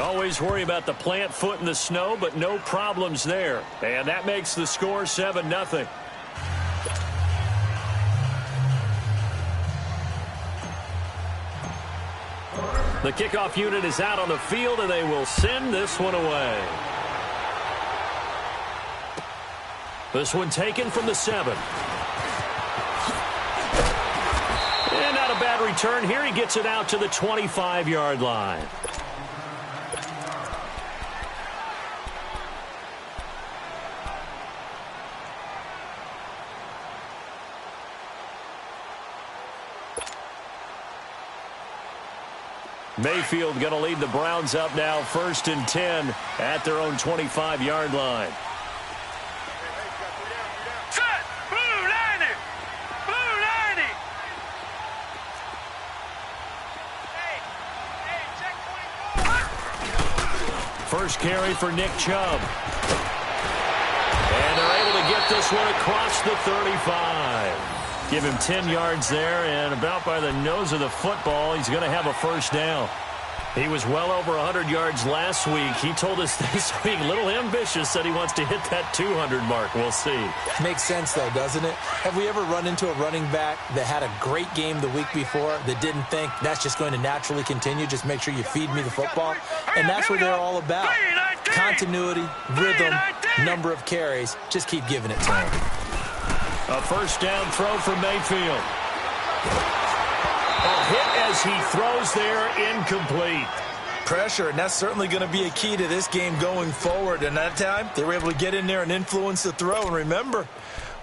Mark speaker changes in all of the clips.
Speaker 1: Always worry about the plant foot in the snow, but no problems there. And that makes the score 7-0. The kickoff unit is out on the field, and they will send this one away. This one taken from the 7. And not a bad return here. He gets it out to the 25-yard line. Mayfield going to lead the Browns up now, 1st and 10 at their own 25-yard line.
Speaker 2: Set! Blue 90! Blue 90! Hey, check 24!
Speaker 1: First carry for Nick Chubb. And they're able to get this one across the 35. Give him 10 yards there, and about by the nose of the football, he's going to have a first down. He was well over 100 yards last week. He told us this week, a little ambitious, said he wants to hit that 200 mark. We'll see.
Speaker 3: Makes sense, though, doesn't it? Have we ever run into a running back that had a great game the week before that didn't think that's just going to naturally continue? Just make sure you feed me the football. And that's what they're all about. Continuity, rhythm, number of carries. Just keep giving it to him.
Speaker 1: A first down throw for Mayfield. A hit as he throws there, incomplete.
Speaker 4: Pressure, and that's certainly going to be a key to this game going forward. And that time, they were able to get in there and influence the throw. And remember,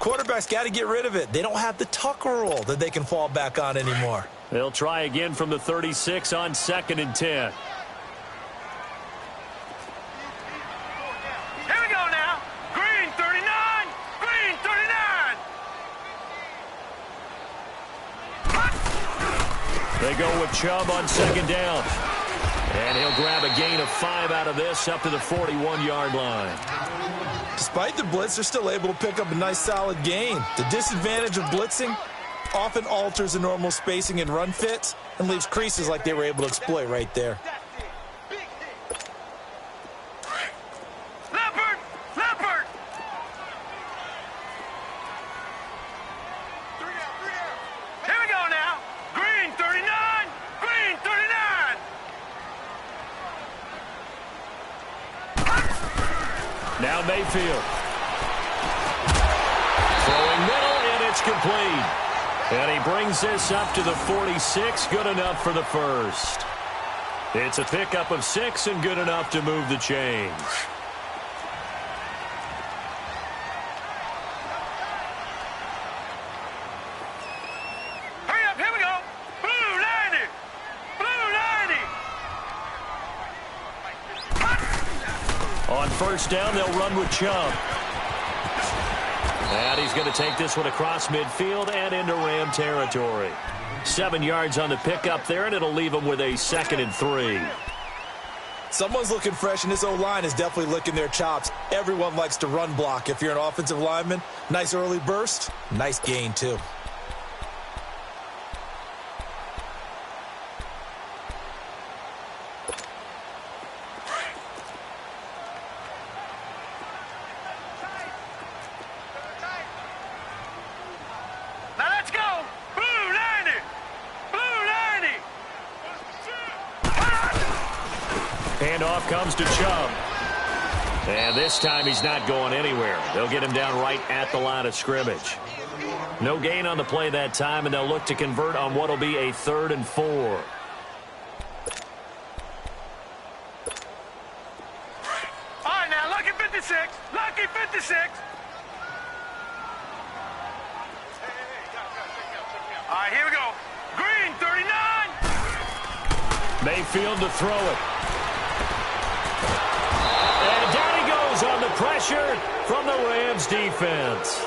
Speaker 4: quarterbacks got to get rid of it. They don't have the Tucker rule that they can fall back on anymore.
Speaker 1: They'll try again from the 36 on 2nd and 10. They go with Chubb on 2nd down. And he'll grab a gain of 5 out of this up to the 41-yard line.
Speaker 4: Despite the blitz, they're still able to pick up a nice solid gain. The disadvantage of blitzing often alters the normal spacing and run fits and leaves creases like they were able to exploit right there.
Speaker 1: Now Mayfield. Throwing middle, and it's complete. And he brings this up to the 46. Good enough for the first. It's a pickup of 6 and good enough to move the chains.
Speaker 2: Hurry up, here we go. Blue 90. Blue 90.
Speaker 1: On first down, they'll run with Chubb. And he's going to take this one across midfield and into Ram territory. 7 yards on the pickup there, and it'll leave him with a 2nd and 3.
Speaker 4: Someone's looking fresh, and this O-line is definitely licking their chops. Everyone likes to run block. If you're an offensive lineman, nice early burst, nice gain too.
Speaker 1: Handoff comes to Chubb. And this time he's not going anywhere. They'll get him down right at the line of scrimmage. No gain on the play that time, and they'll look to convert on what will be a 3rd and 4.
Speaker 2: All right, now, lucky 56. Lucky 56. All right, here we go. Green, 39.
Speaker 1: Mayfield to throw it. And down he goes on the pressure from the Rams defense.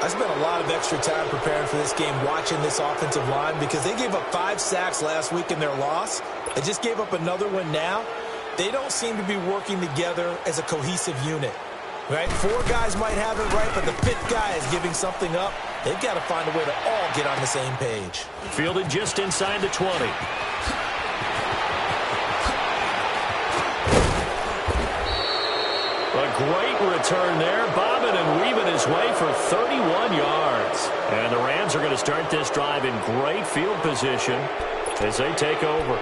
Speaker 4: I spent a lot of extra time preparing for this game watching this offensive line because they gave up 5 sacks last week in their loss. They just gave up another one now. They don't seem to be working together as a cohesive unit. Right? 4 guys might have it right, but the 5th guy is giving something up. They've got to find a way to all get on the same page.
Speaker 1: Fielded just inside the 20. great return there, bobbing and weaving his way for 31 yards. And the Rams are going to start this drive in great field position as they take over.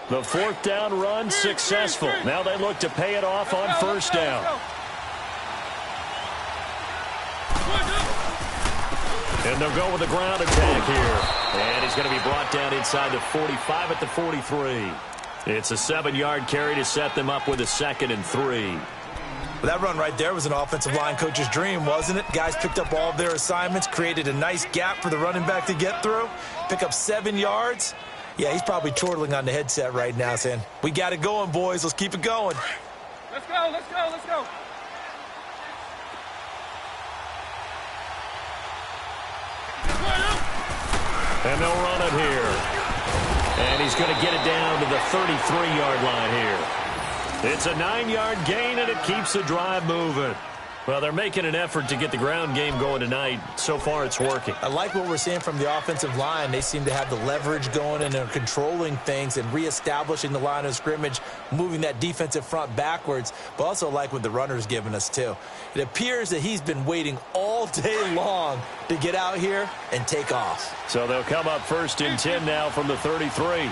Speaker 1: The fourth down run successful. Now they look to pay it off on first down. And they'll go with the ground attack here. And he's going to be brought down inside the 45 at the 43. It's a 7-yard carry to set them up with a 2nd and 3.
Speaker 4: Well, that run right there was an offensive line coach's dream, wasn't it? Guys picked up all of their assignments, created a nice gap for the running back to get through, pick up 7 yards. Yeah, he's probably chortling on the headset right now saying, we got it going, boys. Let's keep it going.
Speaker 2: Let's go, let's go, let's go.
Speaker 1: And they'll run it here. And he's going to get it down to the 33-yard line here. It's a 9-yard gain, and it keeps the drive moving. Well, they're making an effort to get the ground game going tonight. So far, it's working.
Speaker 4: I like what we're seeing from the offensive line. They seem to have the leverage going and are controlling things and reestablishing the line of scrimmage, moving that defensive front backwards, but also like what the runner's giving us, too. It appears that he's been waiting all day long to get out here and take off.
Speaker 1: So they'll come up 1st and 10 now from the 33.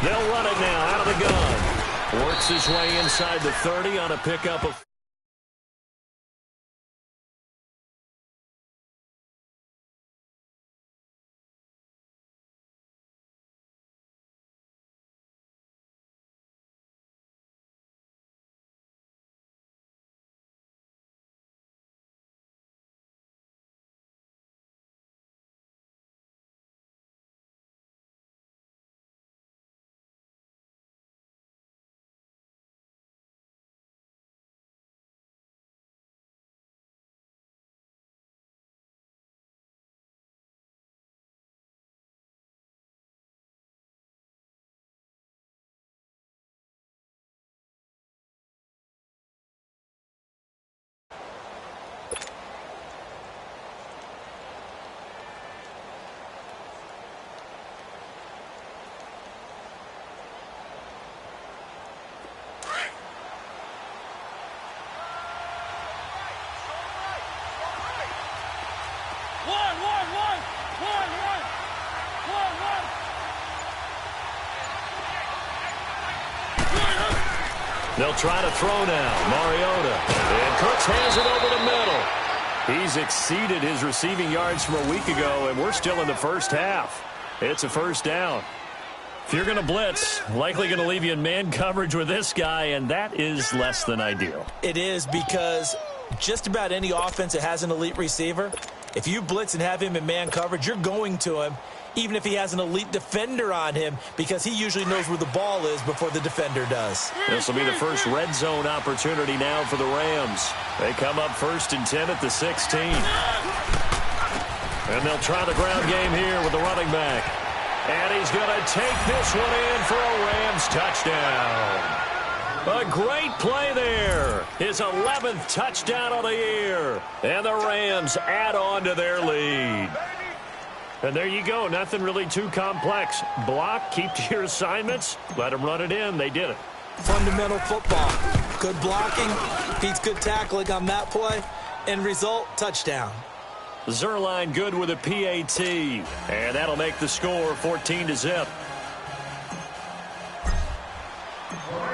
Speaker 1: They'll run it now out of the gun. Works his way inside the 30 on a pickup of... They'll try to throw now. Mariota. And Cooks hands it over the middle. He's exceeded his receiving yards from a week ago, and we're still in the first half. It's a first down. If you're going to blitz, likely going to leave you in man coverage with this guy, and that is less than ideal.
Speaker 4: It is, because just about any offense that has an elite receiver, if you blitz and have him in man coverage, you're going to him, even if he has an elite defender on him, because he usually knows where the ball is before the defender does.
Speaker 1: This will be the first red zone opportunity now for the Rams. They come up 1st and 10 at the 16. And they'll try the ground game here with the running back. And he's going to take this one in for a Rams touchdown. A great play there. His 11th touchdown of the year. And the Rams add on to their lead. And there you go. Nothing really too complex. Block, keep to your assignments, let them run it in. They did it.
Speaker 4: Fundamental football. Good blocking, beats good tackling on that play. End result, touchdown.
Speaker 1: Zerline good with a PAT. And that'll make the score 14-0.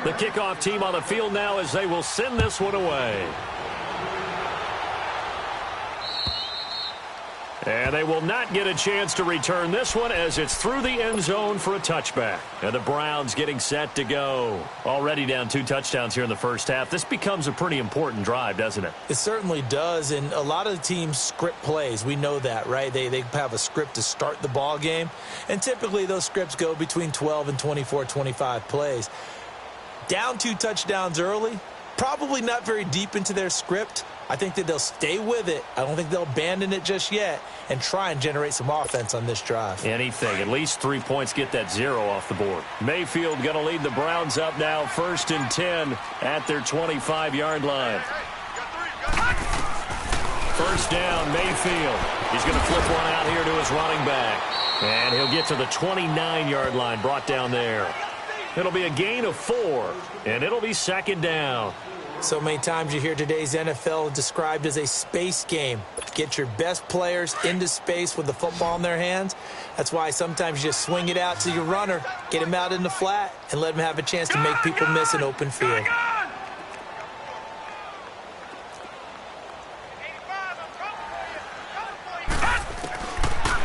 Speaker 1: The kickoff team on the field now as they will send this one away. And they will not get a chance to return this one as it's through the end zone for a touchback. And the Browns getting set to go. Already down 2 touchdowns here in the first half. This becomes a pretty important drive, doesn't it?
Speaker 4: It certainly does, and a lot of the teams script plays. We know that, right? They have a script to start the ball game, and typically those scripts go between 12 and 24, 25 plays. Down 2 touchdowns early, probably not very deep into their script,
Speaker 3: I think that they'll stay with it. I don't think they'll abandon it just yet and try and generate some offense on this drive.
Speaker 1: Anything. At least 3 points, get that 0 off the board. Mayfield going to lead the Browns up now, 1st and 10 at their 25-yard line. First down, Mayfield. He's going to flip one out here to his running back. And he'll get to the 29-yard line, brought down there. It'll be a gain of 4, and it'll be 2nd down.
Speaker 3: So many times you hear today's NFL described as a space game. Get your best players into space with the football in their hands. That's why sometimes you just swing it out to your runner, get him out in the flat, and let him have a chance to make people miss an open field.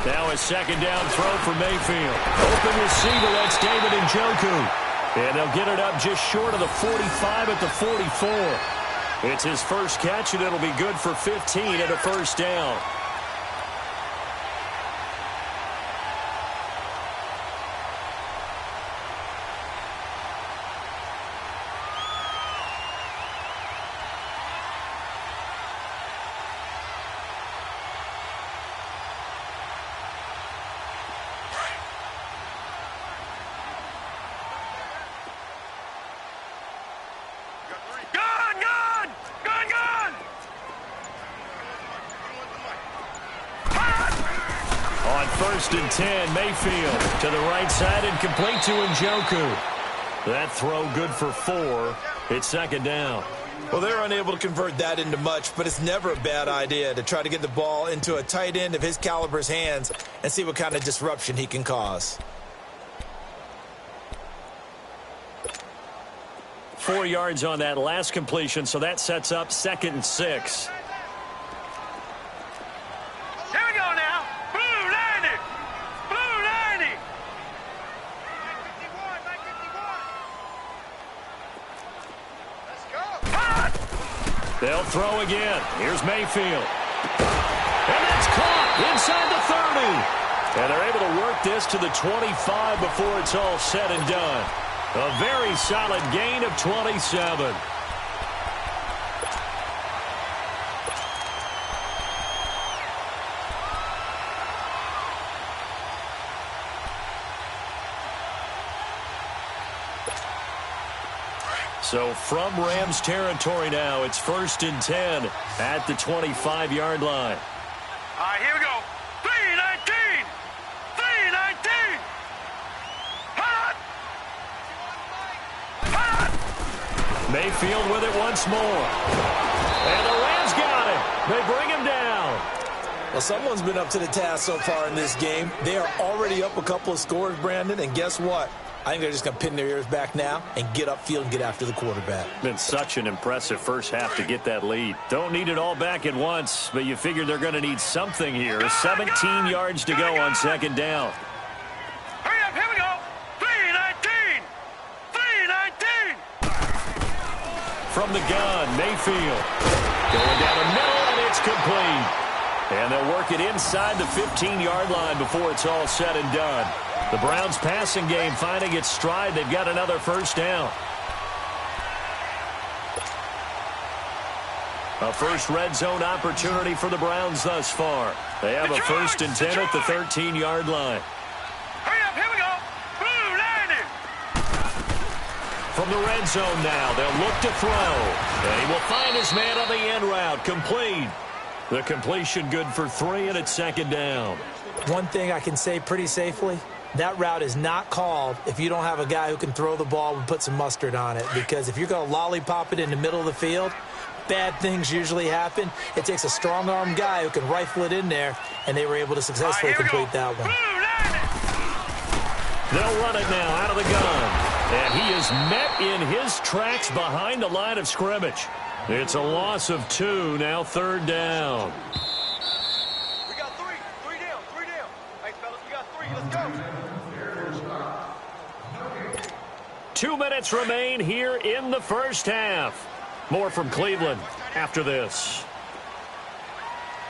Speaker 1: Now a 2nd down throw for Mayfield. Open receiver, that's David Njoku. And they'll get it up just short of the 45 at the 44. It's his first catch, and it'll be good for 15 and a first down. On 1st and 10, Mayfield to the right side and complete to Njoku. That throw good for 4. It's 2nd down.
Speaker 4: Well, they're unable to convert that into much, but it's never a bad idea to try to get the ball into a tight end of his caliber's hands and see what kind of disruption he can cause.
Speaker 1: 4 yards on that last completion, so that sets up 2nd and 6.
Speaker 2: Here we go now. Blue 90. Blue 90. 951. Let's go. Hot.
Speaker 1: They'll throw again. Here's Mayfield. And that's caught inside the 30. And they're able to work this to the 25 before it's all said and done. A very solid gain of 27. So from Rams territory now, it's 1st and 10 at the 25-yard line.
Speaker 2: All right, here we go. 319. 319. Hot. Hot.
Speaker 1: Mayfield with it once more. And the Rams got it. They bring him down.
Speaker 4: Well, someone's been up to the task so far in this game. They are already up a couple of scores, Brandon, and guess what? I think they're just going to pin their ears back now and get upfield and get after the quarterback.
Speaker 1: Been such an impressive first half to get that lead. Don't need it all back at once, but you figure they're going to need something here. 17 yards to go on 2nd down.
Speaker 2: Hurry up, here we go. 319. 319.
Speaker 1: From the gun, Mayfield. Going down the middle, and it's complete. And they'll work it inside the 15-yard line before it's all said and done. The Browns passing game finding its stride. They've got another first down. A first red zone opportunity for the Browns thus far. They have a 1st and 10 at the 13-yard line.
Speaker 2: Hurry up, here we go. Blue 90.
Speaker 1: From the red zone now, they'll look to throw. And he will find his man on the end route. Complete. The completion good for 3, and it's 2nd down.
Speaker 3: One thing I can say pretty safely, that route is not called if you don't have a guy who can throw the ball and put some mustard on it. Because if you're going to lollipop it in the middle of the field, bad things usually happen. It takes a strong-arm guy who can rifle it in there, and they were able to successfully complete that one.
Speaker 1: They'll run it now out of the gun. And he is met in his tracks behind the line of scrimmage. It's a loss of 2, now 3rd down.
Speaker 2: We got 3. 3 down. 3 down. Hey, fellas, we got 3. Let's go.
Speaker 1: 2 minutes remain here in the first half. More from Cleveland after this.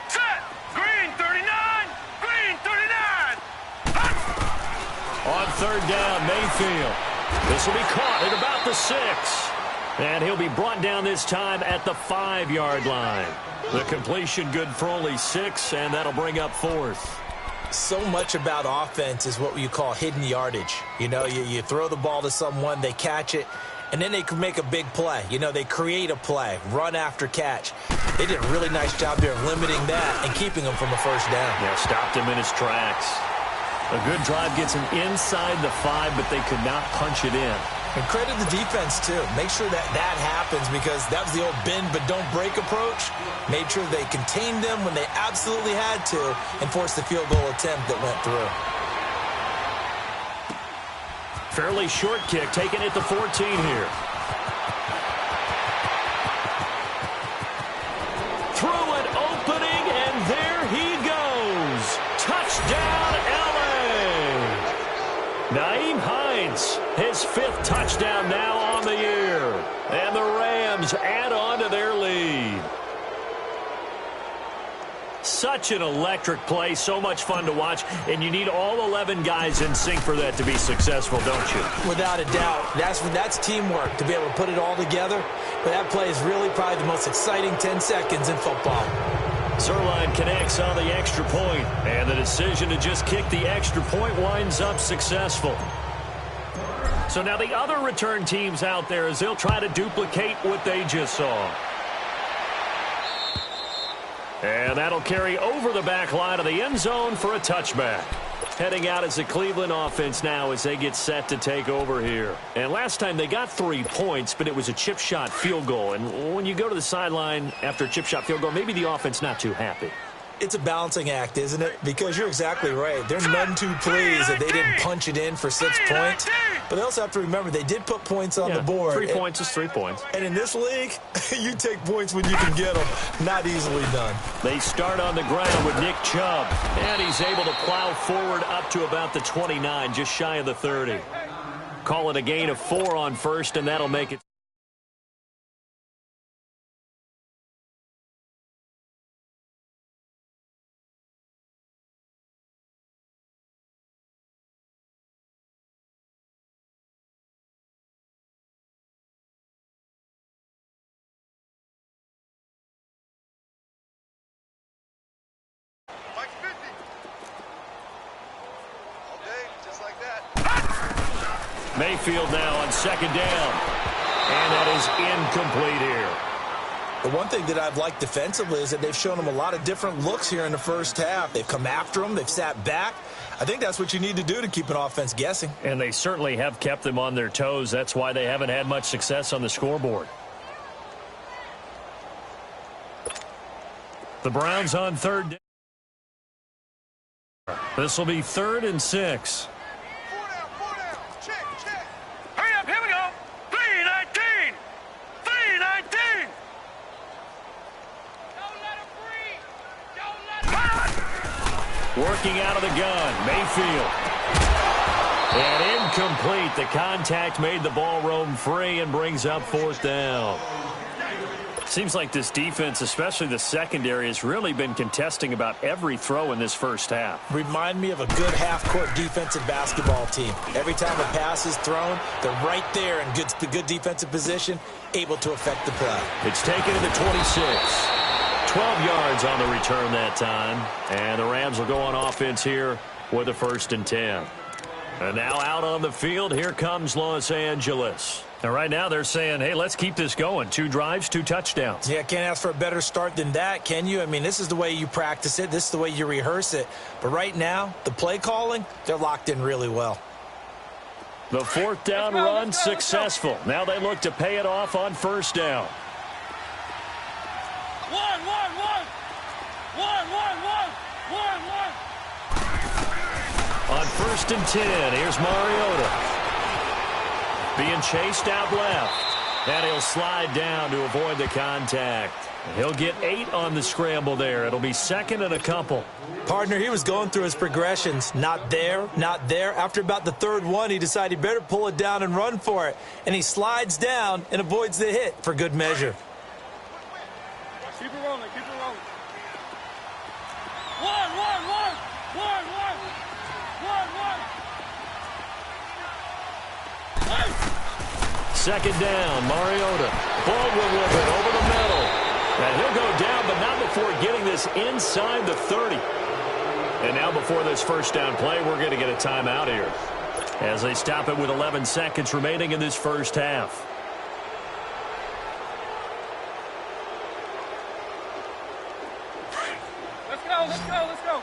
Speaker 2: Set. Green 39. Green 39. Hot.
Speaker 1: On 3rd down, Mayfield. This will be caught at about the 6. And he'll be brought down this time at the 5-yard line. The completion good for only 6, and that'll bring up 4th.
Speaker 3: So much about offense is what you call hidden yardage. You know, you throw the ball to someone, they catch it, and then they can make a big play. You know, they create a play, run after catch. They did a really nice job there of limiting that and keeping him from a first down.
Speaker 1: Yeah, stopped him in his tracks. A good drive gets him inside the 5, but they could not punch it in.
Speaker 3: And credit the defense, too. Make sure that happens because that was the old bend but don't break approach. Made sure they contained them when they absolutely had to and forced the field goal attempt that went through.
Speaker 1: Fairly short kick taken at the 14 here. Through an opening, and there he goes. Touchdown, L.A. Nyheim Hines, his 5th touchdown now on the year. And the Rams add on to their lead. Such an electric play, so much fun to watch, and you need all 11 guys in sync for that to be successful, don't you?
Speaker 3: Without a doubt. That's teamwork, to be able to put it all together. But that play is really probably the most exciting 10 seconds in football.
Speaker 1: Zerline connects on the extra point, and the decision to just kick the extra point winds up successful. So now the other return teams out there as they'll try to duplicate what they just saw. And that'll carry over the back line of the end zone for a touchback. Heading out as the Cleveland offense now as they get set to take over here. And last time they got 3 points, but it was a chip shot field goal. And when you go to the sideline after a chip shot field goal, maybe the offense not too happy.
Speaker 3: It's a balancing act, isn't it? Because you're exactly right. They're none too pleased that they didn't punch it in for 6 points. But they also have to remember they did put points on the board.
Speaker 1: 3 points is 3 points.
Speaker 3: And in this league, you take points when you can get them. Not easily done.
Speaker 1: They start on the ground with Nick Chubb. And he's able to plow forward up to about the 29, just shy of the 30. Call it a gain of 4 on first, and that'll make it. Mayfield now on 2nd down. And that is incomplete here.
Speaker 3: The one thing that I've liked defensively is that they've shown them a lot of different looks here in the first half. They've come after them. They've sat back. I think that's what you need to do to keep an offense guessing.
Speaker 1: And they certainly have kept them on their toes. That's why they haven't had much success on the scoreboard. The Browns on 3rd down. This will be 3rd and 6. Working out of the gun, Mayfield. And incomplete. The contact made the ball roam free and brings up 4th down. Seems like this defense, especially the secondary, has really been contesting about every throw in this first half.
Speaker 3: Remind me of a good half-court defensive basketball team. Every time a pass is thrown, they're right there in good defensive position, able to affect the play.
Speaker 1: It's taken to the 26. 12 yards on the return that time. And the Rams will go on offense here with a 1st and 10. And now out on the field, here comes Los Angeles. And right now they're saying, hey, let's keep this going. 2 drives, 2 touchdowns.
Speaker 3: Yeah, can't ask for a better start than that, can you? I mean, this is the way you practice it. This is the way you rehearse it. But right now, the play calling, they're locked in really well.
Speaker 1: The 4th down run successful. Now they look to pay it off on 1st down. On 1st and 10, here's Mariota. Being chased out left. And he'll slide down to avoid the contact. He'll get 8 on the scramble there. It'll be 2nd and a couple.
Speaker 3: Partner, he was going through his progressions. Not there, not there. After about the 3rd one, he decided he better pull it down and run for it. And he slides down and avoids the hit for good measure.
Speaker 2: Keep it rolling, keep it rolling.
Speaker 1: Second down, Mariota. Baldwin with it over the middle. And he'll go down, but not before getting this inside the 30. And now before this first down play, we're going to get a timeout here as they stop it with 11 seconds remaining in this first half.
Speaker 2: Let's go, let's go, let's go.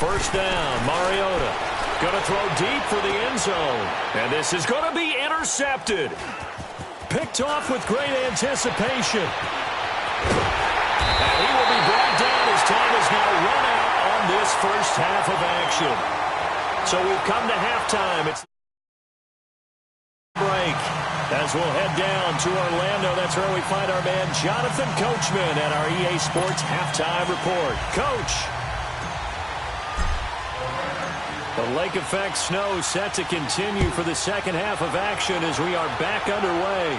Speaker 1: First down, Mariota. Going to throw deep for the end zone. And this is going to be intercepted. Picked off with great anticipation. And he will be brought down as time is now run out on this first half of action. So we've come to halftime. It's break as we'll head down to Orlando. That's where we find our man Jonathan Coachman at our EA Sports Halftime Report. Coach. The lake effect snow set to continue for the second half of action as we are back underway.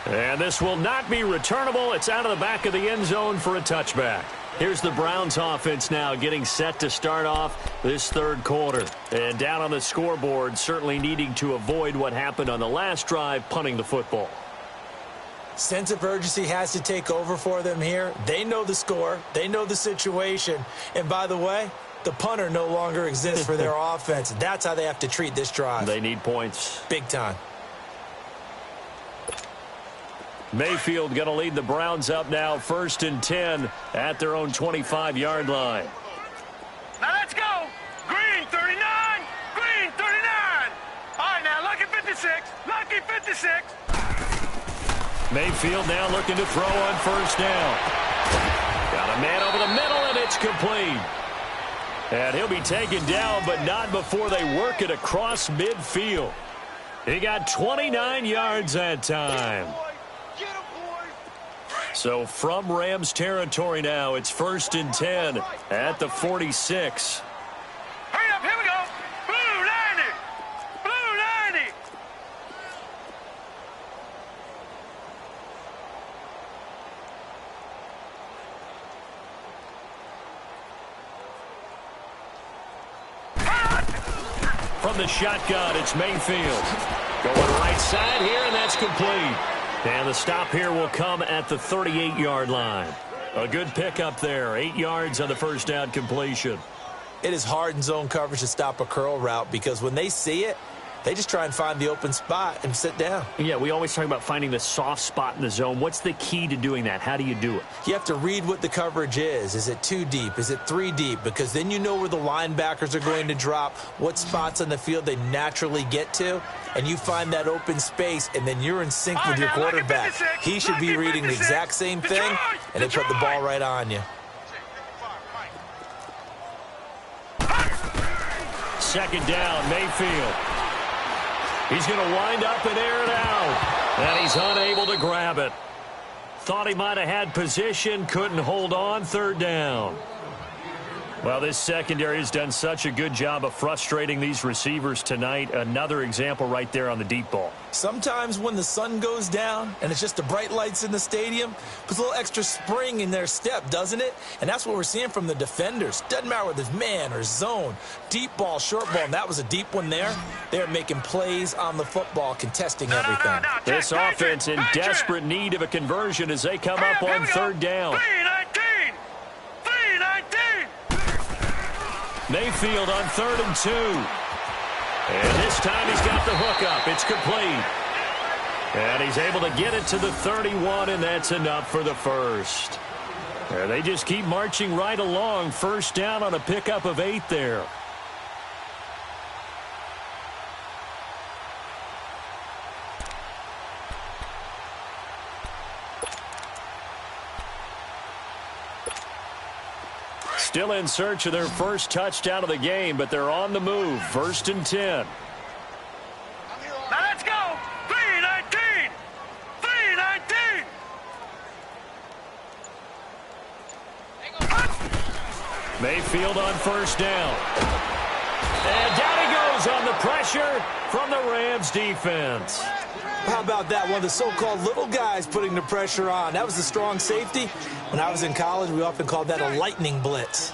Speaker 1: And this will not be returnable. It's out of the back of the end zone for a touchback. Here's the Browns offense now getting set to start off this third quarter. And down on the scoreboard, certainly needing to avoid what happened on the last drive, punting the football.
Speaker 4: Sense of urgency has to take over for them here. They know the score. They know the situation. And by the way, the punter no longer exists for their offense. That's how they have to treat this drive.
Speaker 1: They need points.
Speaker 4: Big time.
Speaker 1: Mayfield going to lead the Browns up now, 1st and 10 at their own 25-yard line.
Speaker 2: Now let's go. Green 39. Green 39. All right, now lucky 56. Lucky 56.
Speaker 1: Mayfield now looking to throw on first down. Got a man over the middle, and it's complete. And he'll be taken down, but not before they work it across midfield. He got 29 yards that time. So from Rams territory now, it's 1st and 10 at the 46.
Speaker 2: Hurry up, here we go. Blue 90. Blue 90.
Speaker 1: From the shotgun, it's Mayfield. Going right side here, and that's complete. And the stop here will come at the 38-yard line. A good pickup there. 8 yards on the first down completion.
Speaker 4: It is hard in zone coverage to stop a curl route because when they see it, they just try and find the open spot and sit down.
Speaker 1: Yeah, we always talk about finding the soft spot in the zone. What's the key to doing that? How do you do it?
Speaker 4: You have to read what the coverage is. Is it 2 deep? Is it 3 deep? Because then you know where the linebackers are going to drop, what spots on the field they naturally get to, and you find that open space, and then you're in sync with your quarterback. He should be reading the exact same thing, and they put the ball right on you.
Speaker 1: Second down, Mayfield. He's going to wind up and air it out. And he's unable to grab it. Thought he might have had position, couldn't hold on, 3rd down. Well, this secondary has done such a good job of frustrating these receivers tonight. Another example right there on the deep ball.
Speaker 4: Sometimes when the sun goes down and it's just the bright lights in the stadium, puts a little extra spring in their step, doesn't it? And that's what we're seeing from the defenders. Doesn't matter whether it's man or zone, deep ball, short ball, and that was a deep one there. They're making plays on the football, contesting everything.
Speaker 1: This offense in desperate need of a conversion as they come up on 3rd down.
Speaker 2: 319. 319.
Speaker 1: Mayfield on 3rd and 2. And this time he's got the hookup. It's complete. And he's able to get it to the 31, and that's enough for the first. And they just keep marching right along. 1st down on a pickup of 8 there. Still in search of their first touchdown of the game, but they're on the move. 1st and 10.
Speaker 2: Now let's go. 319. 319.
Speaker 1: Mayfield on 1st down. And down he goes on the pressure from the Rams defense.
Speaker 4: How about that? One of the so-called little guys putting the pressure on. That was the strong safety. When I was in college, we often called that a lightning blitz.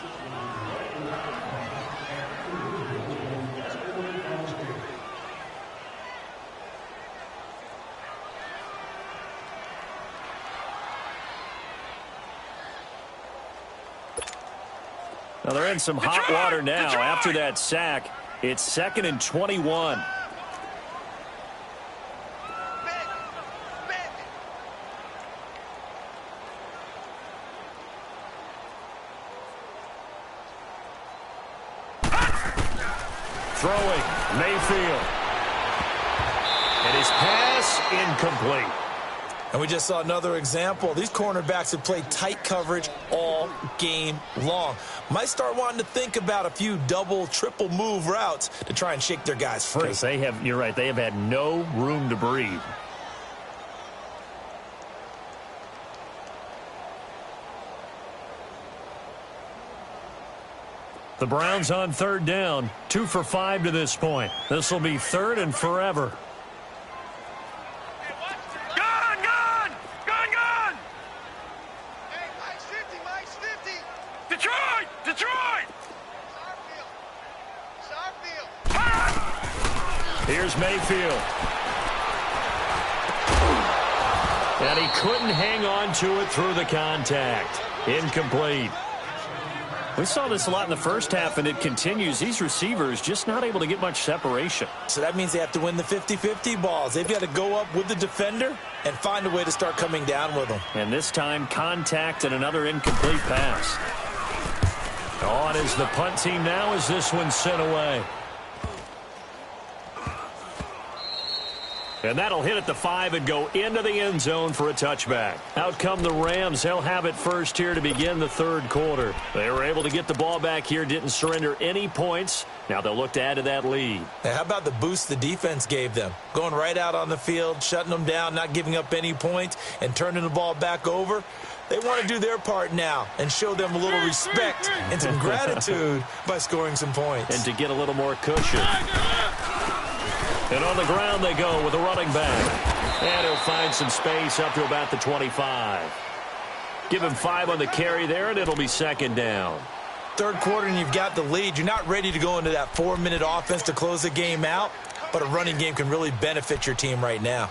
Speaker 1: Now they're in some hot water now after that sack. It's 2nd and 21. Throwing, Mayfield. And his pass incomplete.
Speaker 4: And we just saw another example. These cornerbacks have played tight coverage all game long. Might start wanting to think about a few double, triple move routes to try and shake their guys free.
Speaker 1: Because they have, you're right, they have had no room to breathe. The Browns on 3rd down, 2 for 5 to this point. This will be 3rd and forever. Here's Mayfield. And he couldn't hang on to it through the contact. Incomplete. We saw this a lot in the first half, and it continues. These receivers just not able to get much separation.
Speaker 4: So that means they have to win the 50-50 balls. They've got to go up with the defender and find a way to start coming down with them.
Speaker 1: And this time, contact and another incomplete pass. On is the punt team now as this one's sent away. And that'll hit at the 5 and go into the end zone for a touchback. Out come the Rams. They'll have it first here to begin the 3rd quarter. They were able to get the ball back here, didn't surrender any points. Now they'll look to add to that lead.
Speaker 4: Now, how about the boost the defense gave them? Going right out on the field, shutting them down, not giving up any points, and turning the ball back over. They want to do their part now and show them a little respect and some gratitude by scoring some points.
Speaker 1: And to get a little more cushion. And on the ground they go with a running back. And he'll find some space up to about the 25. Give him 5 on the carry there, and it'll be 2nd down.
Speaker 4: 3rd quarter, and you've got the lead. You're not ready to go into that 4-minute offense to close the game out, but a running game can really benefit your team right now.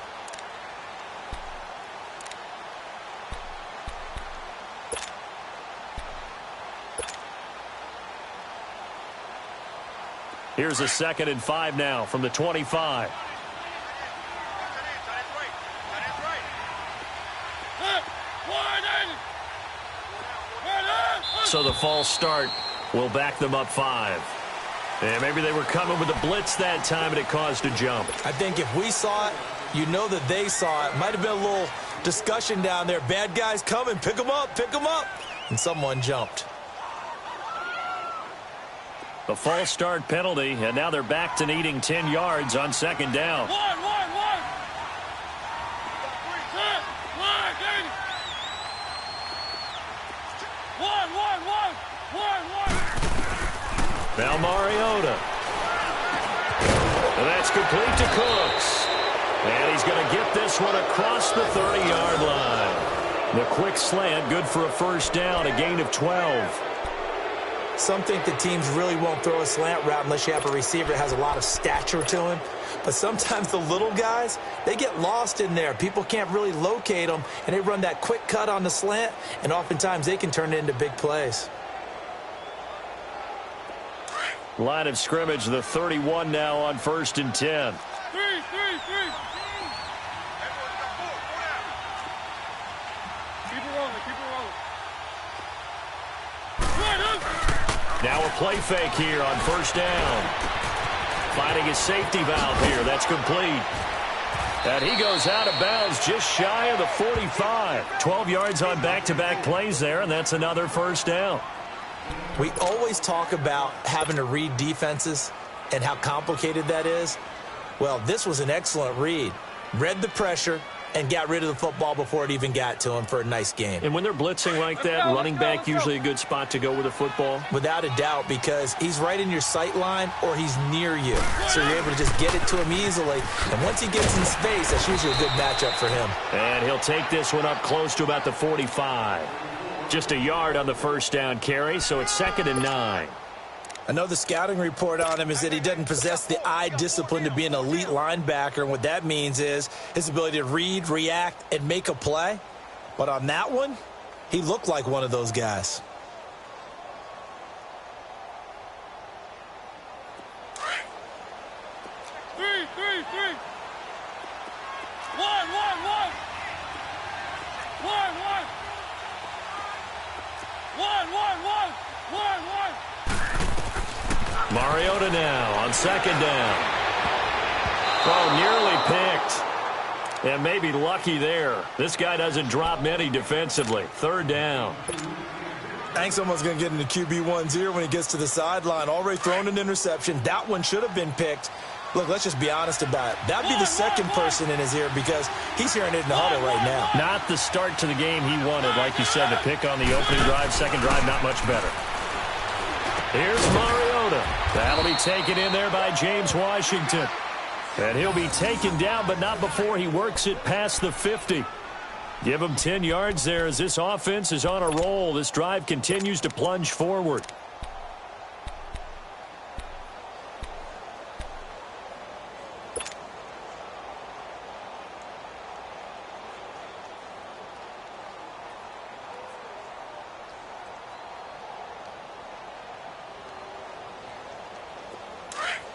Speaker 1: Here's a 2nd and 5 now from the 25. So the false start will back them up 5. And maybe they were coming with a blitz that time, and it caused a jump.
Speaker 4: I think if we saw it, you know that they saw it. Might have been a little discussion down there. Bad guys coming. Pick them up. Pick them up. And someone jumped.
Speaker 1: The false start penalty, and now they're back to needing 10 yards on 2nd down. Now Mariota. And that's complete to Cooks. And he's going to get this one across the 30-yard line. The quick slant, good for a 1st down, a gain of 12.
Speaker 4: Some think the teams really won't throw a slant route unless you have a receiver that has a lot of stature to him. But sometimes the little guys, they get lost in there. People can't really locate them, and they run that quick cut on the slant, and oftentimes they can turn it into big plays.
Speaker 1: Line of scrimmage, the 31 now on 1st and 10. Now a play fake here on 1st down. Finding his safety valve here. That's complete. And he goes out of bounds just shy of the 45. 12 yards on back-to-back plays there, and that's another 1st down.
Speaker 4: We always talk about having to read defenses and how complicated that is. Well, this was an excellent read. Read the pressure,
Speaker 3: and got rid of the football before it even got to him for a nice gain.
Speaker 1: And when they're blitzing like that, running back usually a good spot to go with the football?
Speaker 3: Without a doubt, because he's right in your sight line or he's near you. So you're able to just get it to him easily. And once he gets in space, that's usually a good matchup for him.
Speaker 1: And he'll take this one up close to about the 45. Just a yard on the first down carry, so it's 2nd and 9.
Speaker 4: Another scouting report on him is that he doesn't possess the eye discipline to be an elite linebacker. And what that means is his ability to read, react, and make a play. But on that one, he looked like one of those guys.
Speaker 1: Mariota now on 2nd down. Oh, nearly picked. And maybe lucky there. This guy doesn't drop many defensively. 3rd down.
Speaker 4: I think someone's going to get into QB1's ear when he gets to the sideline. Already thrown an interception. That one should have been picked. Look, let's just be honest about it. That'd be the second person in his ear because he's hearing it in the huddle right now.
Speaker 1: Not the start to the game he wanted. Like you said, the pick on the opening drive, second drive, not much better. Here's Mariota. That'll be taken in there by James Washington. And he'll be taken down, but not before he works it past the 50. Give him 10 yards there as this offense is on a roll. This drive continues to plunge forward.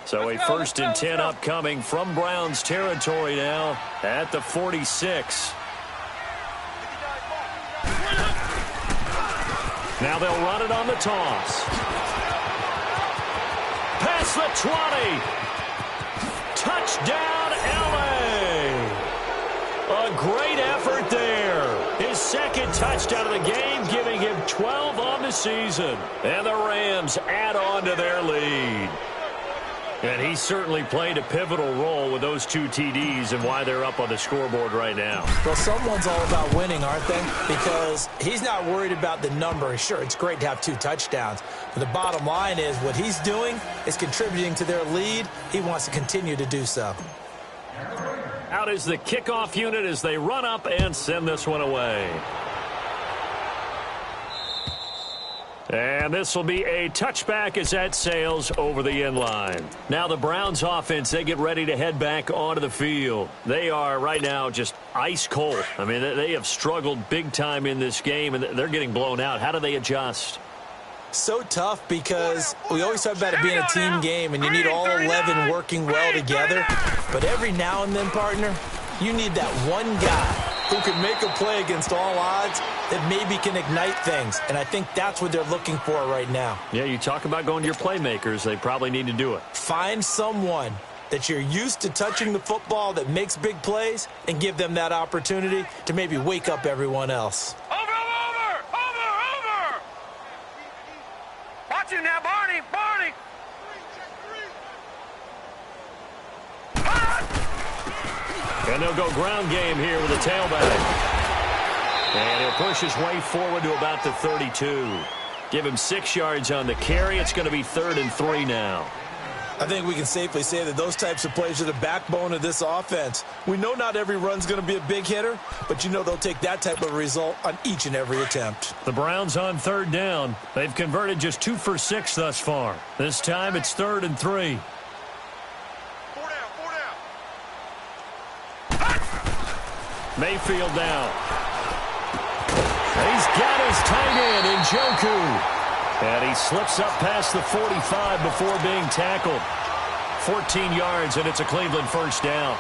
Speaker 1: So a 1st and 10 upcoming from Browns territory now at the 46. Now they'll run it on the toss. Past the 20. Touchdown, L.A. A great effort there. His 2nd touchdown of the game, giving him 12 on the season. And the Rams add on to their lead. And he certainly played a pivotal role with those 2 TDs and why they're up on the scoreboard right now.
Speaker 3: Well, someone's all about winning, aren't they? Because he's not worried about the number. Sure, it's great to have 2 touchdowns. But the bottom line is what he's doing is contributing to their lead. He wants to continue to do so.
Speaker 1: Out is the kickoff unit as they run up and send this one away. And this will be a touchback as that sails over the end line. Now the Browns offense, they get ready to head back onto the field. They are right now just ice cold. I mean, they have struggled big time in this game, and they're getting blown out. How do they adjust?
Speaker 3: So tough because we always talk about it being a team game, and you need all 11 working well together. But every now and then, partner, you need that one guy who can make a play against all odds that maybe can ignite things. And I think that's what they're looking for right now.
Speaker 1: Yeah, you talk about going to your playmakers. They probably need to do it.
Speaker 3: Find someone that you're used to touching the football that makes big plays and give them that opportunity to maybe wake up everyone else.
Speaker 2: Over! Watch him now, Barney!
Speaker 1: And they'll go ground game here with a tailback. And he'll push his way forward to about the 32. Give him 6 yards on the carry. It's going to be 3rd and 3 now.
Speaker 4: I think we can safely say that those types of plays are the backbone of this offense. We know not every run's going to be a big hitter, but you know they'll take that type of result on each and every attempt.
Speaker 1: The Browns on 3rd down. They've converted just 2 for 6 thus far. This time it's 3rd and 3.
Speaker 2: 4 down.
Speaker 1: Mayfield down. He's got his tight end in Njoku. And he slips up past the 45 before being tackled. 14 yards, and it's a Cleveland 1st down.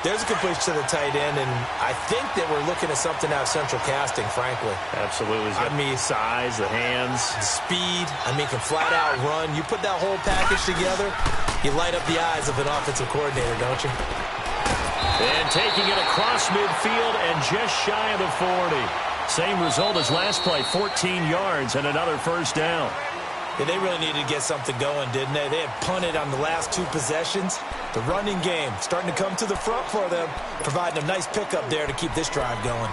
Speaker 3: There's a completion to the tight end, and I think that we're looking at something out of central casting, frankly.
Speaker 1: Absolutely. I mean, size, the hands.
Speaker 3: The speed. I mean, can flat out run. You put that whole package together, you light up the eyes of an offensive coordinator, don't you?
Speaker 1: And taking it across midfield and just shy of the 40. Same result as last play, 14 yards and another 1st down.
Speaker 4: Yeah, they really needed to get something going, didn't they? They had punted on the last 2 possessions. The running game starting to come to the front for them, providing a nice pickup there to keep this drive going.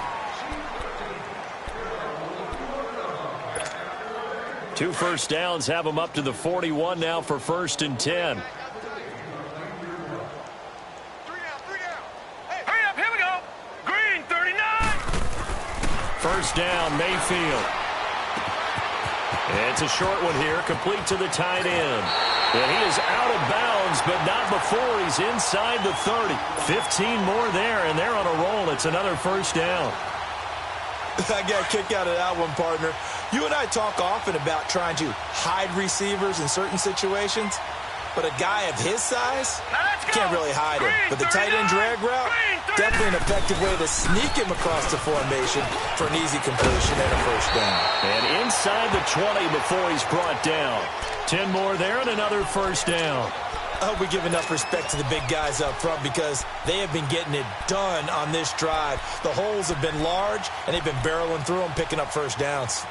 Speaker 1: 2 first downs have them up to the 41 now for 1st and 10.
Speaker 2: 3 down, 3 down. Hey, hurry up, here we go. Green, 39.
Speaker 1: First down, Mayfield. It's a short one here, complete to the tight end. And he is out of bounds, but not before he's inside the 30. 15 more there, and they're on a roll. It's another first down.
Speaker 4: I got a kick out of that one, partner. You and I talk often about trying to hide receivers in certain situations, but a guy of his size can't really hide him. But the tight end drag route, definitely an effective way to sneak him across the formation for an easy completion and a first down.
Speaker 1: And inside the 20 before he's brought down. 10 more there and another first down.
Speaker 4: I hope we give enough respect to the big guys up front because they have been getting it done on this drive. The holes have been large, and they've been barreling through them, picking up first downs.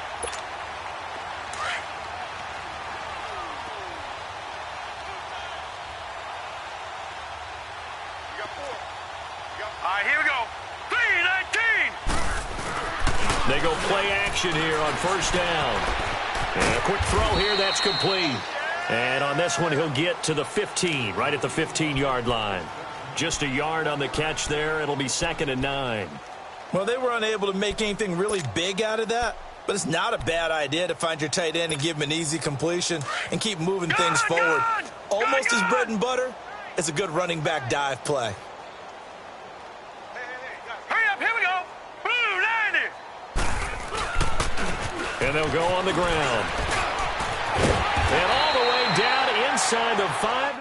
Speaker 2: All right, here we go. 3-19.
Speaker 1: They go play action here on first down. And a quick throw here, that's complete. And on this one, he'll get to the 15, right at the 15-yard line. Just a yard on the catch there. It'll be 2nd and 9.
Speaker 4: Well, they were unable to make anything really big out of that, but it's not a bad idea to find your tight end and give him an easy completion and keep moving things forward. Almost his bread and butter is a good running back dive play.
Speaker 2: Hurry up, here we go. Blue 90.
Speaker 1: And they'll go on the ground. And all the way down inside the 5.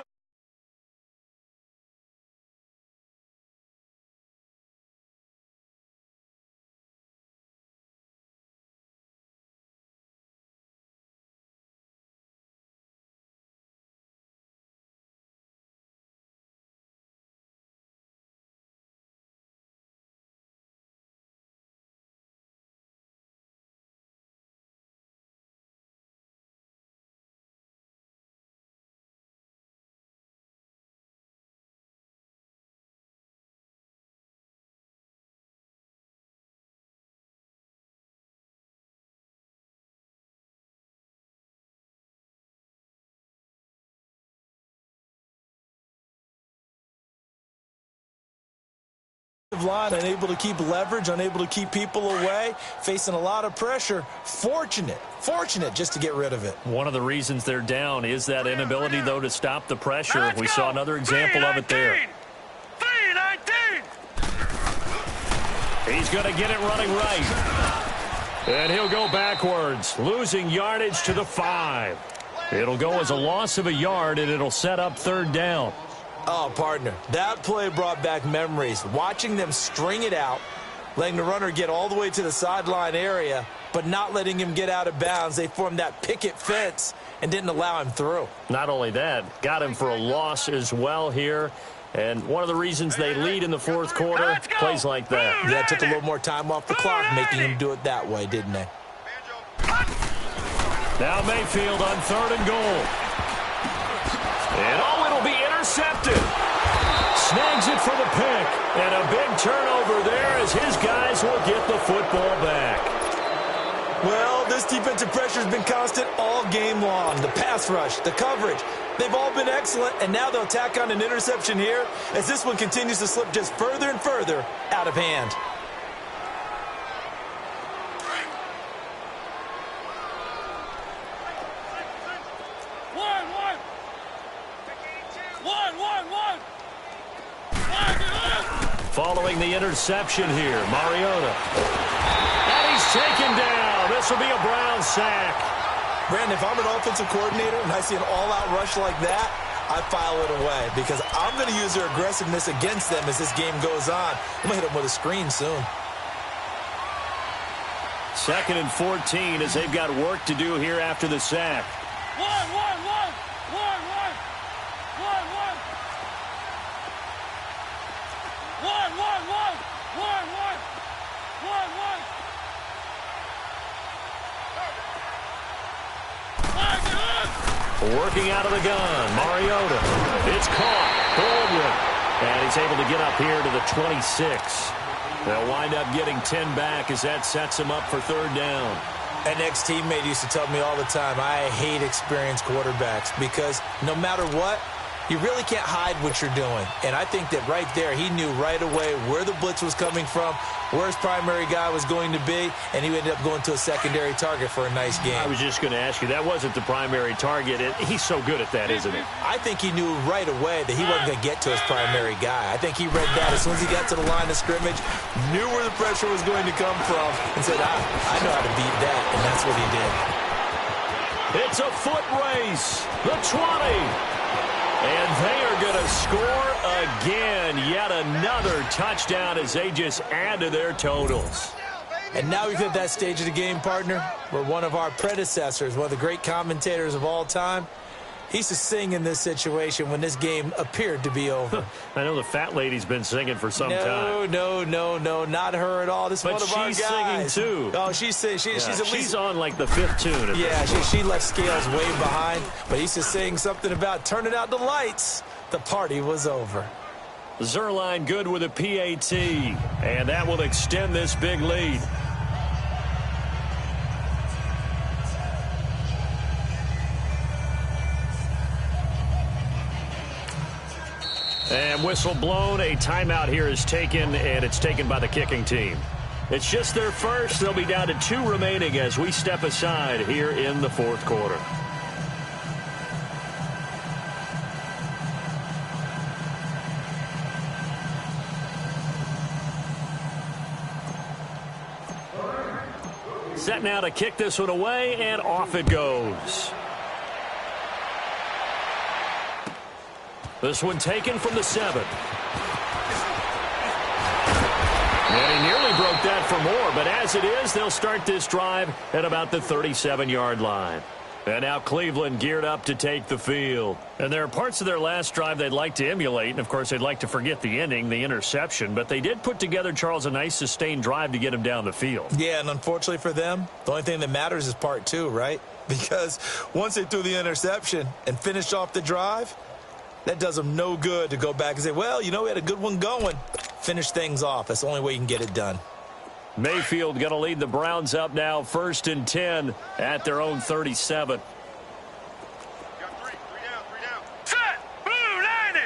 Speaker 4: Line, unable to keep leverage, unable to keep people away, facing a lot of pressure. Fortunate just to get rid of it.
Speaker 1: One of the reasons they're down is that inability, though, to stop the pressure. We saw another example of it there.
Speaker 2: 3-19.
Speaker 1: He's going to get it running right. And he'll go backwards, losing yardage to the 5. It'll go as a loss of a yard, and it'll set up 3rd down.
Speaker 4: Oh, partner, that play brought back memories. Watching them string it out, letting the runner get all the way to the sideline area, but not letting him get out of bounds. They formed that picket fence and didn't allow him through.
Speaker 1: Not only that, got him for a loss as well here. And one of the reasons they lead in the 4th quarter, plays like that.
Speaker 4: Yeah, took a little more time off the clock, making him do it that way, didn't they?
Speaker 1: Now Mayfield on 3rd and goal. And it'll be intercepted. Snags it for the pick. And a big turnover there as his guys will get the football back.
Speaker 4: Well, this defensive pressure has been constant all game long. The pass rush, the coverage, they've all been excellent, and now they'll tack on an interception here as this one continues to slip just further and further out of hand.
Speaker 1: Following the interception here, Mariota. And he's taken down. This will be a Brown sack.
Speaker 4: Brandon, if I'm an offensive coordinator and I see an all-out rush like that, I file it away because I'm going to use their aggressiveness against them as this game goes on. I'm going to hit them with a screen soon.
Speaker 1: 2nd and 14 as they've got work to do here after the sack. Working out of the gun, Mariota. It's caught. Baldwin. And he's able to get up here to the 26. They'll wind up getting 10 back as that sets him up for third down.
Speaker 4: An ex-teammate used to tell me all the time, I hate experienced quarterbacks because no matter what, you really can't hide what you're doing. And I think that right there, he knew right away where the blitz was coming from, where his primary guy was going to be, and he ended up going to a secondary target for a nice game.
Speaker 1: I was just going to ask you, that wasn't the primary target. He's so good at that, isn't he?
Speaker 4: I think he knew right away that he wasn't going to get to his primary guy. I think he read that as soon as he got to the line of scrimmage, knew where the pressure was going to come from, and said, I know how to beat that, and that's what he did.
Speaker 1: It's a foot race. The 20. And they are going to score again. Yet another touchdown as they just add to their totals.
Speaker 4: And now we've hit that stage of the game, partner, where one of our predecessors, one of the great commentators of all time, he used to sing in this situation when this game appeared to be over.
Speaker 1: I know the fat lady's been singing for some time.
Speaker 4: No, not her at all. This is one of our guys.
Speaker 1: But she's singing, too.
Speaker 4: Oh, she's at least...
Speaker 1: She's on, like, the fifth tune.
Speaker 4: Yeah, she left Scales way behind. But he used to sing something about turning out the lights. The party was over.
Speaker 1: Zerline good with a PAT. And that will extend this big lead. And whistle blown. A timeout here is taken, and it's taken by the kicking team. It's just their first. They'll be down to 2 remaining as we step aside here in the fourth quarter. Set now to kick this one away, and off it goes. This one taken from the 7. And he nearly broke that for more, but as it is, they'll start this drive at about the 37-yard line. And now Cleveland geared up to take the field. And there are parts of their last drive they'd like to emulate, and of course they'd like to forget the ending, the interception, but they did put together, Charles, a nice sustained drive to get him down the field.
Speaker 4: Yeah, and unfortunately for them, the only thing that matters is part 2, right? Because once they threw the interception and finished off the drive, that does them no good to go back and say, well, you know, we had a good one going. Finish things off. That's the only way you can get it done.
Speaker 1: Mayfield going to lead the Browns up now, 1st and 10 at their own 37.
Speaker 2: Got three down. Set! Blue 90!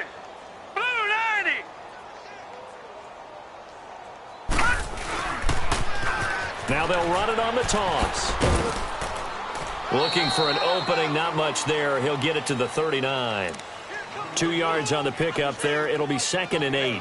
Speaker 2: Blue 90!
Speaker 1: Now they'll run it on the toss. Looking for an opening, not much there. He'll get it to the 39. 2 yards on the pickup there. It'll be 2nd and 8.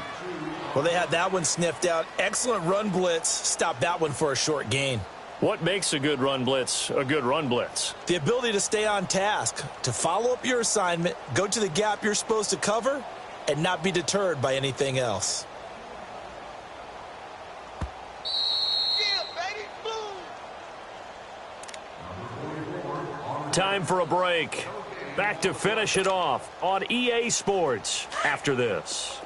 Speaker 4: Well, they had that one sniffed out. Excellent run blitz. Stop that one for a short gain.
Speaker 1: What makes a good run blitz a good run blitz?
Speaker 4: The ability to stay on task, to follow up your assignment, go to the gap you're supposed to cover, and not be deterred by anything else.
Speaker 2: Yeah, baby! Boom!
Speaker 1: Time for a break. Back to finish it off on EA Sports after this.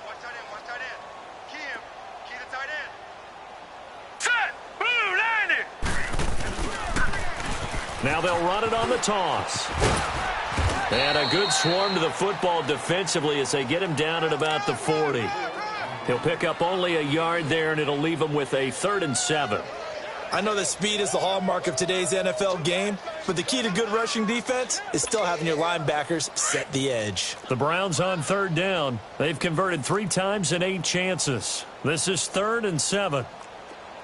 Speaker 2: Watch tight end. Key the tight end. Set! Blue 90!
Speaker 1: Now they'll run it on the toss. And a good swarm to the football defensively as they get him down at about the 40. He'll pick up only a yard there, and it'll leave him with a 3rd and 7.
Speaker 4: I know that speed is the hallmark of today's NFL game, but the key to good rushing defense is still having your linebackers set the edge.
Speaker 1: The Browns on 3rd down. They've converted 3 times in 8 chances. This is 3rd and 7.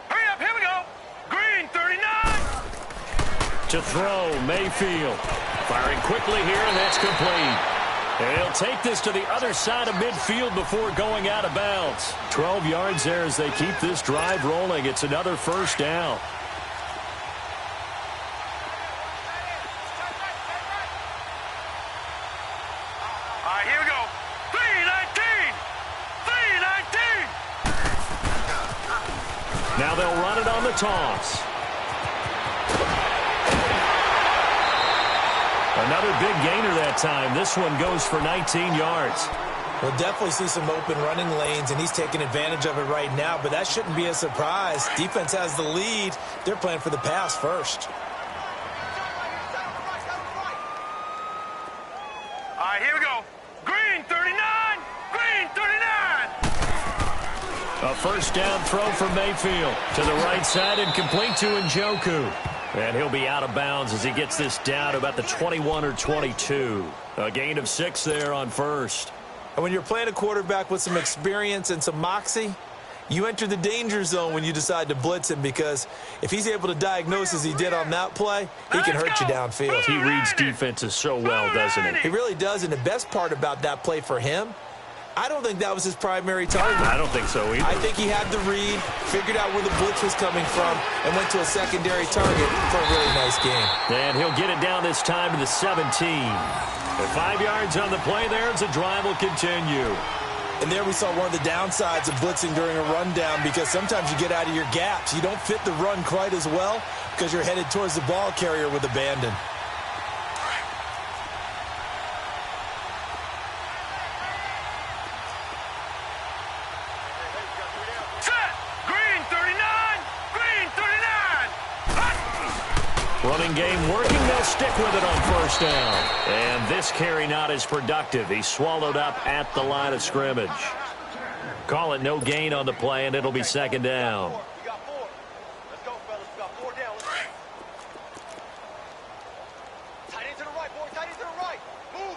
Speaker 2: Hurry up, here we go! Green 39!
Speaker 1: To throw, Mayfield. Firing quickly here, and that's complete. And he'll take this to the other side of midfield before going out of bounds. 12 yards there as they keep this drive rolling. It's another 1st down.
Speaker 2: All right, here we go. 319! 319!
Speaker 1: Now they'll run it on the toss. Another big gainer that time. This one goes for 19 yards.
Speaker 4: We'll definitely see some open running lanes, and he's taking advantage of it right now, but that shouldn't be a surprise. Defense has the lead. They're playing for the pass first.
Speaker 1: A first down throw for Mayfield. To the right side and complete to Njoku. And he'll be out of bounds as he gets this down to about the 21 or 22. A gain of 6 there on first.
Speaker 4: And when you're playing a quarterback with some experience and some moxie, you enter the danger zone when you decide to blitz him, because if he's able to diagnose as he did on that play, he can hurt you downfield.
Speaker 1: He reads defenses so well, doesn't he?
Speaker 4: He really does, and the best part about that play for him, I don't think that was his primary target.
Speaker 1: I don't think so either.
Speaker 4: I think he had the read, figured out where the blitz was coming from, and went to a secondary target for a really nice game.
Speaker 1: And he'll get it down this time to the 17. At 5 yards on the play there, as the drive will continue.
Speaker 4: And there we saw one of the downsides of blitzing during a rundown, because sometimes you get out of your gaps. You don't fit the run quite as well because you're headed towards the ball carrier with abandon.
Speaker 1: Running game working, they'll stick with it on first down. And this carry not as productive. He's swallowed up at the line of scrimmage. Call it no gain on the play, and it'll be second down.
Speaker 2: We got 4. Let's go, fellas. We got 4 down. Let's go. Tight end to the right, boy. Tight end to the right. Move.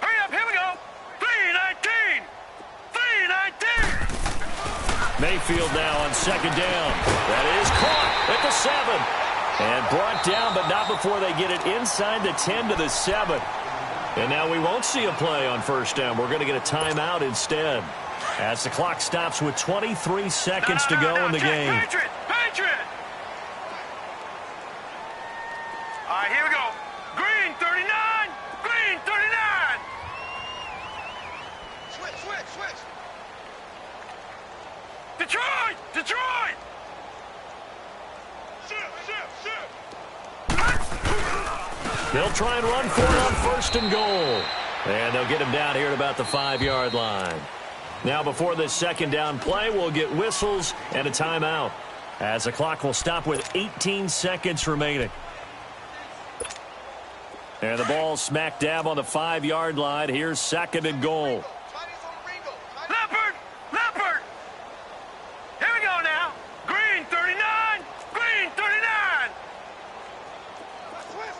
Speaker 5: Hurry up, here we go. 3-19. 3-19.
Speaker 1: Mayfield now on second down. That is caught at the 7. And brought down, but not before they get it inside the 10 to the 7. And now we won't see a play on first down. We're going to get a timeout instead, as the clock stops with 23 seconds to go in the game.
Speaker 5: Patriot. All right, here we go. Green 39. Green 39.
Speaker 2: Switch.
Speaker 5: Detroit.
Speaker 2: Shift.
Speaker 1: They'll try and run for it on first and goal. And they'll get him down here at about the 5-yard line. Now, before this second down play, we'll get whistles and a timeout, as the clock will stop with 18 seconds remaining. And the ball smack dab on the 5-yard line. Here's second and goal.
Speaker 5: Leopard. Here we go now. Green 39. Green 39.
Speaker 2: Switch.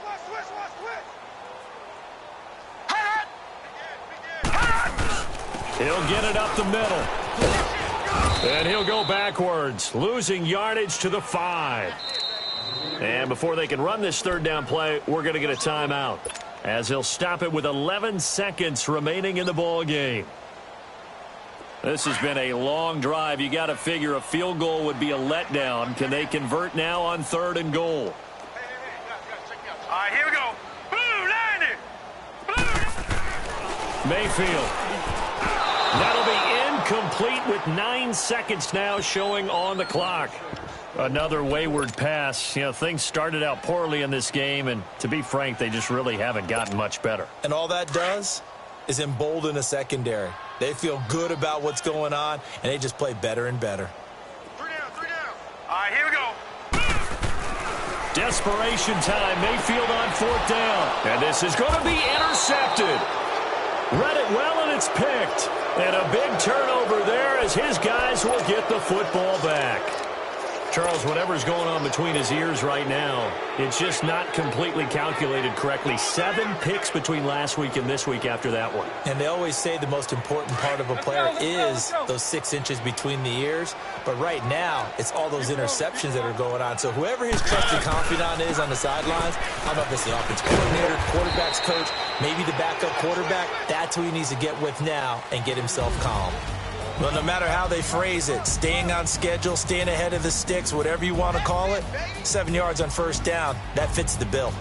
Speaker 1: He'll get it up the middle. And he'll go backwards, losing yardage to the 5. And before they can run this third down play, we're going to get a timeout, as he'll stop it with 11 seconds remaining in the ball game. This has been a long drive. You got to figure a field goal would be a letdown. Can they convert now on third and goal?
Speaker 5: All right, here we go. Blue 90.
Speaker 1: Mayfield. That'll be incomplete with 9 seconds now showing on the clock. Another wayward pass. You know, things started out poorly in this game, and to be frank, they just really haven't gotten much better.
Speaker 4: And all that does is embolden a secondary. They feel good about what's going on, and they just play better and better.
Speaker 2: 3 down.
Speaker 5: All right, here we go.
Speaker 1: Desperation time. Mayfield on fourth down. And this is going to be intercepted. Read it well, and it's picked. And a big turnover there, as his guys will get the football back. Charles, whatever's going on between his ears right now, it's just not completely calculated correctly. 7 picks between last week and this week after that one.
Speaker 4: And they always say the most important part of a player is those 6 inches between the ears. But right now, it's all those interceptions that are going on. So whoever his trusted confidant is on the sidelines, how about this, the offensive coordinator, quarterback's coach, maybe the backup quarterback, that's who he needs to get with now and get himself calm. Well, no matter how they phrase it, staying on schedule, staying ahead of the sticks, whatever you want to call it, 7 yards on first down, that fits the bill.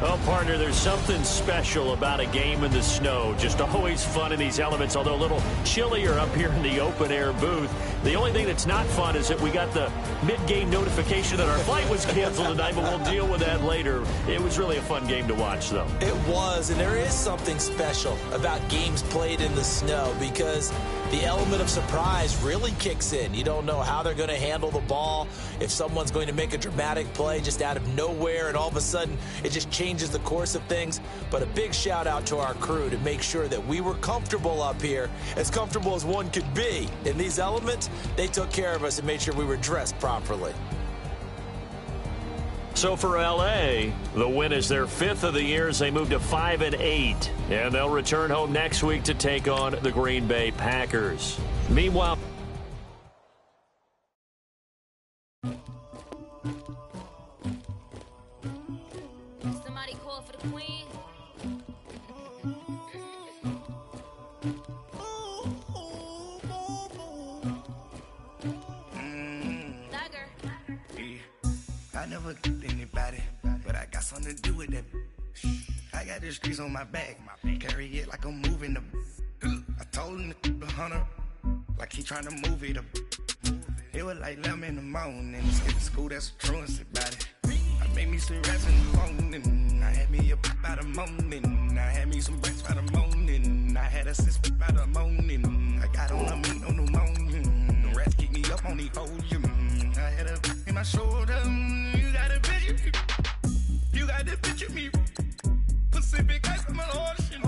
Speaker 1: Well, partner, there's something special about a game in the snow. Just always fun in these elements, although a little chillier up here in the open-air booth. The only thing that's not fun is that we got the mid-game notification that our flight was canceled tonight, but we'll deal with that later. It was really a fun game to watch, though.
Speaker 4: It was, and there is something special about games played in the snow, because the element of surprise really kicks in. You don't know how they're going to handle the ball, if someone's going to make a dramatic play just out of nowhere, and all of a sudden it just changes
Speaker 3: changes the course of things. But a big shout out to our crew to make sure that we were comfortable up here, as comfortable as one could be. In these elements, they took care of us and made sure we were dressed properly.
Speaker 1: So for L.A., the win is their 5th of the year as they move to 5-8. And they'll return home next week to take on the Green Bay Packers. Meanwhile,
Speaker 6: somebody call for the queen.
Speaker 7: I never did anybody, but I got something to do with that. I got the streets on my back, carry it like I'm moving the. I told him the hunter, like he trying to move it up. It was like 11 in the morning, skip school, that's the truancy about it. I made me some rest in the morning, I had me up by the morning, I had me some breaks by the morning, I had a sis by the morning, I got on a meat on the morning, the rats keep me up on the whole year. I had a in my shoulder, you got a picture, you got the picture me, Pacific ice on my ocean,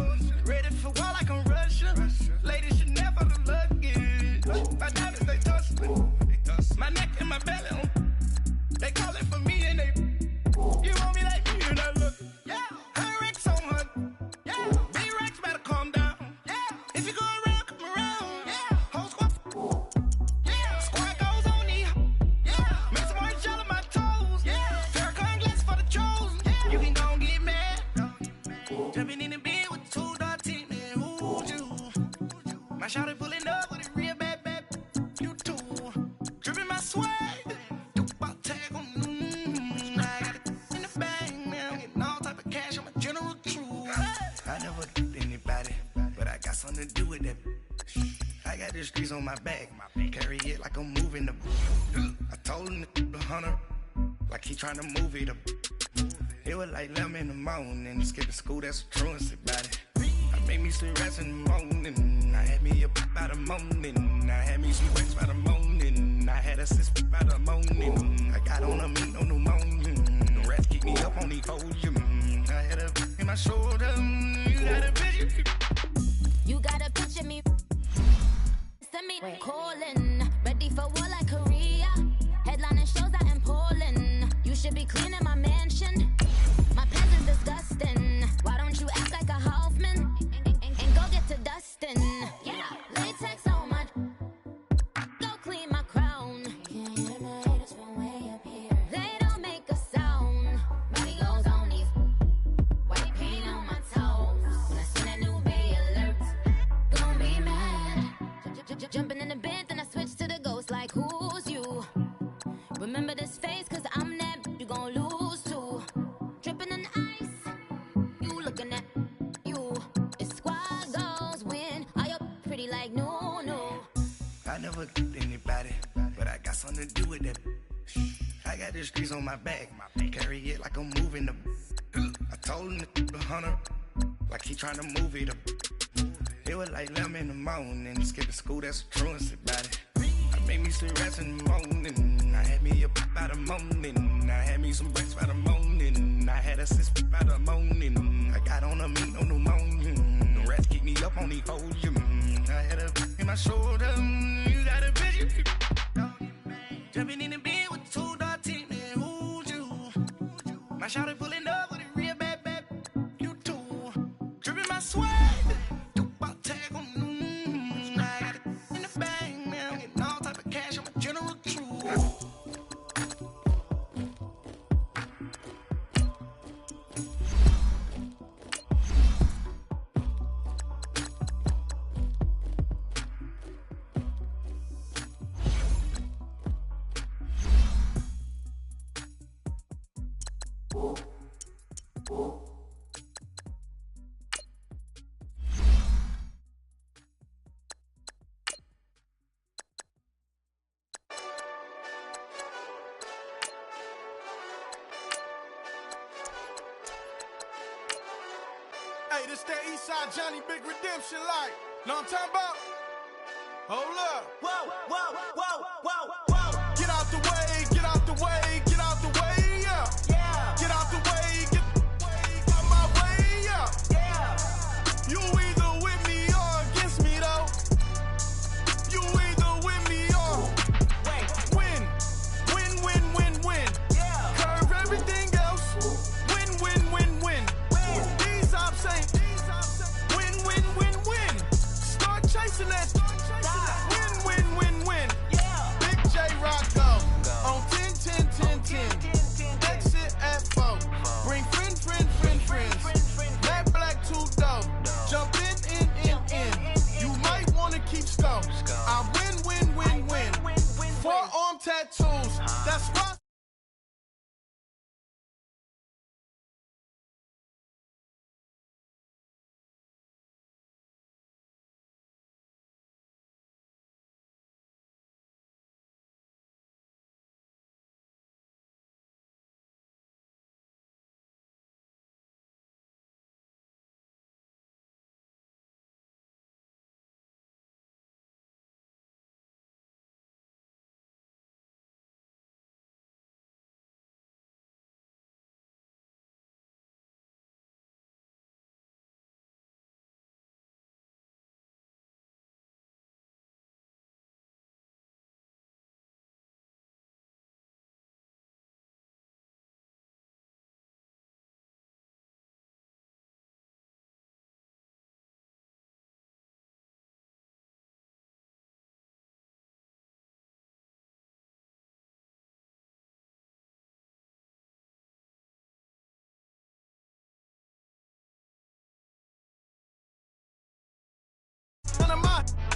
Speaker 7: ready for war like I'm Russian, ladies should never look luggage, my diamonds they touch me. My neck and my belly on. They call it for me and they. You want me like me and I look. Yeah. Her Rex on her. Yeah. B-Rex better calm down. Yeah. If you go around, come around. Yeah. Whole squad. Yeah. Squad goes on me. Yeah. Make some orange gel on my toes. Yeah. Farrakhan glass for the chosen. Yeah. You can go and get mad. Jumping in the bed with 2 dark teeth, man. Who's you? My shawty pulling up with a real bad. You too. Dripping my swag, about tag on. I got it in the bag, man. Getting all type of cash. I'm a general true. I never did anybody, but I got something to do with that. I got the streets on my back, carry it like I'm moving the. I told him the hunter, like he trying to move it up. It was like 11 in the morning, skipping school, that's the truancy about it. I made me some rest in the morning, I had me up by the morning, I had me some breaks by the morning, I had a sis by the morning, I got on a meat on the morning, the rats keep me up on the whole year. I had a in my shoulder, you got a picture.
Speaker 6: You got a picture me. Send me calling, ready for war like Korea. Headlining shows out in Poland. You should be cleaning my mansion. My pants is disgusting. Why don't you act like a Hoffman and go get to dustin'? Yeah, latex on my. Go clean my crown. Can't hear my haters from way up here. They don't make a sound. Body goes on these. White paint on my toes. When I see that new Bay alert, gonna be mad. Jumping in the bed, then I switch to the ghost like who's you? Remember this face, cause I'm that you gon' lose too. Dripping in ice, you looking at you. It's squad goals win. Are you pretty like no, no?
Speaker 7: I never did anybody, but I got something to do with that. I got the streets on my back, carry it like I'm moving the. I told him the hunter, like he trying to move it up. It was like 11 in the morning, skipping school, that's the truancy about it. I made me some rest in the morning, I had me up by the morning, I had me some breaks by the morning, I had a sis by the morning, I got on a meat on the morning, the rats keep me up on the whole year. I had a in my shoulder, you got a picture. Jumping in the bed with 2 dark teeth, man, who's you? My shawty pulling up with a real bad. You too. Dripping my swag.
Speaker 8: Hey, this that Eastside Johnny Big Redemption like. Know what I'm talking about? Hold up.
Speaker 7: Whoa, whoa, whoa, whoa, whoa.
Speaker 8: Get out the way, get out the way, get out the way, yeah.
Speaker 7: Yeah.
Speaker 8: Get out the way, get Let's go. I win. Forearm tattoos. That's why.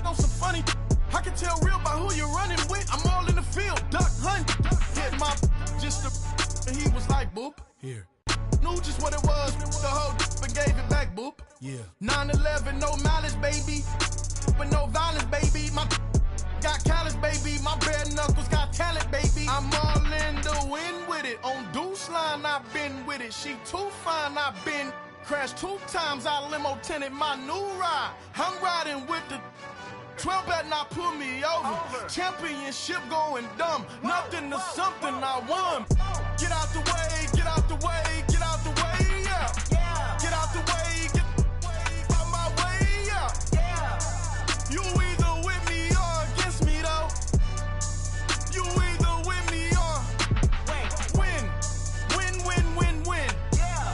Speaker 8: On some funny, I can tell real by who you're running with. I'm all in the field, duck hunt, hit my just and he was like boop. Here, knew just what it was. The whole and gave it back, boop. Yeah, 9/11, no malice, baby, but no violence, baby. My got callous, baby. My bare knuckles got talent, baby. I'm all in the wind with it. On deuce line, I've been with it. She too fine, I've been. Crashed 2 times, I limo tinted my new ride. I'm riding with the 12 better not pull me over. Championship going dumb. Nothing to something I won. Get out the way, get out the way, get out the way, yeah. Get out the way, get out my way, yeah. You either with me or against me, though. You either with me or win.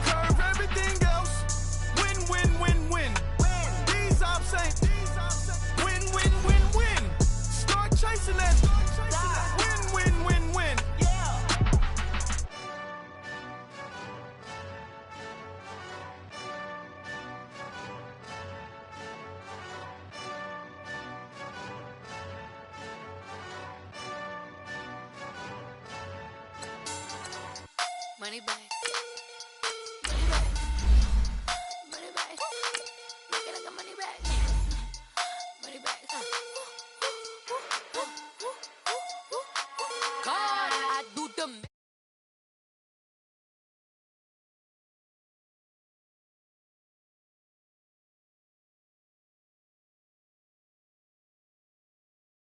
Speaker 8: Curve everything else. Win. These I'm saying. Win. Start chasing that. Win. Yeah.
Speaker 6: Money back. Make it like a money back. God, I do the